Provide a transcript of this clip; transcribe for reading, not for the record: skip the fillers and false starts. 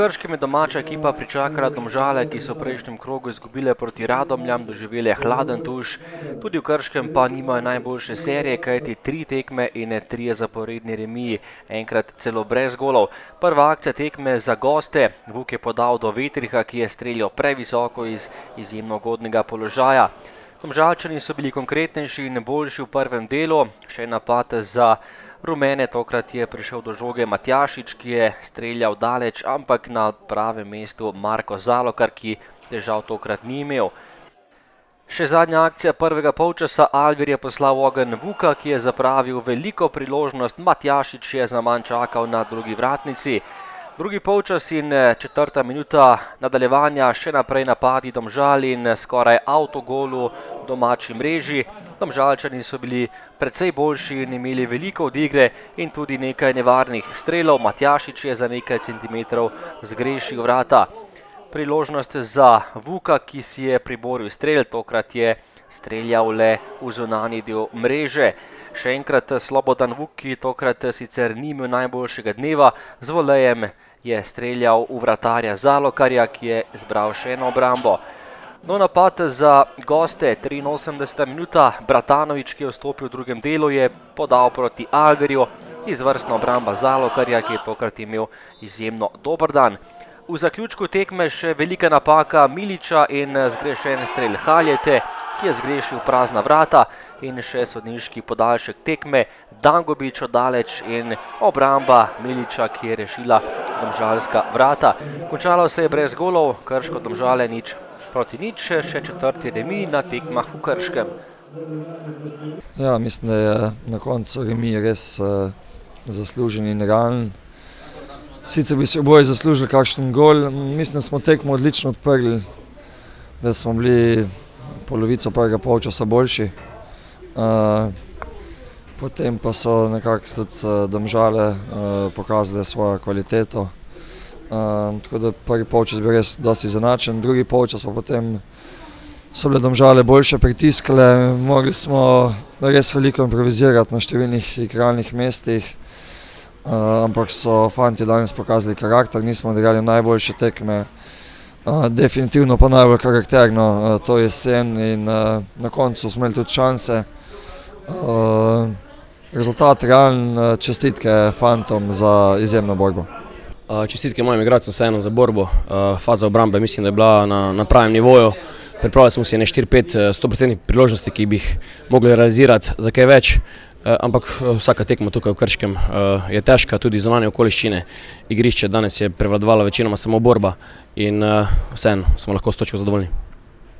Krškem je domača ekipa pričakala Domžale, ki so v prejšnjem krogu izgubile proti Radomljam, doživele hladen tuš. Tudi v Krškem pa nimajo najboljše serije, kajti 3 tekme in 3 zaporedni remiji, enkrat celo brez golov. Prva akcija tekme za goste, Vuk je podal do Vetriha, ki je streljal previsoko iz izjemno ugodnega položaja. Domžalčani so bili konkretnejši in boljši v prvem delu, še napad za rumene, tokrat je prišel do žoge Matjašič, ki je streljal daleč, ampak na pravem mestu Marko Zalokar, ki težav tokrat ni imel. Še zadnja akcija prvega polčasa, Alvir je poslal ogenj Vuka, ki je zapravil veliko priložnost, Matjašič je zaman čakal na drugi vratnici. Drugi polčas in 4. minuta nadaljevanja, še naprej napadi Domžal in skoraj avtogolu domači mreži. Domžalčani so bili precej boljši in imeli veliko od igre in tudi nekaj nevarnih strelov. Matjašič je za nekaj centimetrov zgrešil vrata. Priložnost za Vuka, ki si je priboril strel, tokrat je streljal le v zunanji del mreže. Še enkrat Slobodan Vuk, ki tokrat sicer ni imel najboljšega dneva, z volejem je streljal v vratarja Zalokarja, ki je zbral še eno obrambo. No, napad za goste, 83. minuta, Bratanović, ki je vstopil v drugem delu, je podal proti Alvirju, izvrstna obramba Zalokarja, ki je tokrat imel izjemno dober dan. V zaključku tekme še velika napaka Miliča in zgrešen strel Haljete, ki je zgrešil prazna vrata, in še sodniški podaljšek tekme, Dangubić oddaleč in obramba Miliča, ki je rešila domžalska vrata. Končalo se je brez golov, Krško Domžale 0-0, še 4. remi na tekmah v Krškem. Ja, mislim, da je na koncu remi res zaslužen in realen. Sicer bi si oboje zaslužili kakšen gol, mislim, da smo tekmo odlično odprli, da smo bili polovico prvega polčasa boljši. Potem pa so nekako tudi Domžale pokazale svojo kvaliteto. Tako da prvi polčas bil res dosti izenačen, drugi polčas pa potem so bile Domžale boljše pritiskale, mogli smo res veliko improvizirati na številnih igralnih mestih, ampak so fanti danes pokazali karakter, nismo odigrali najboljše tekme, definitivno pa najbolj karakterno to jesen in na koncu smo imeli tudi šanse. Rezultat realen, čestitke fantom za izjemno borbo. Čestitke mojim igralcem vseeno za borbo, faza obrambe mislim, da je bila na pravem nivoju. Pripravili smo si 4-5 100% priložnosti, ki bi jih mogli realizirati za kaj več, ampak vsaka tekma tukaj v Krškem je težka, tudi zunanje okoliščine. Igrišče danes je prevladovala večinoma samo borba in vseeno smo lahko s točko zadovoljni.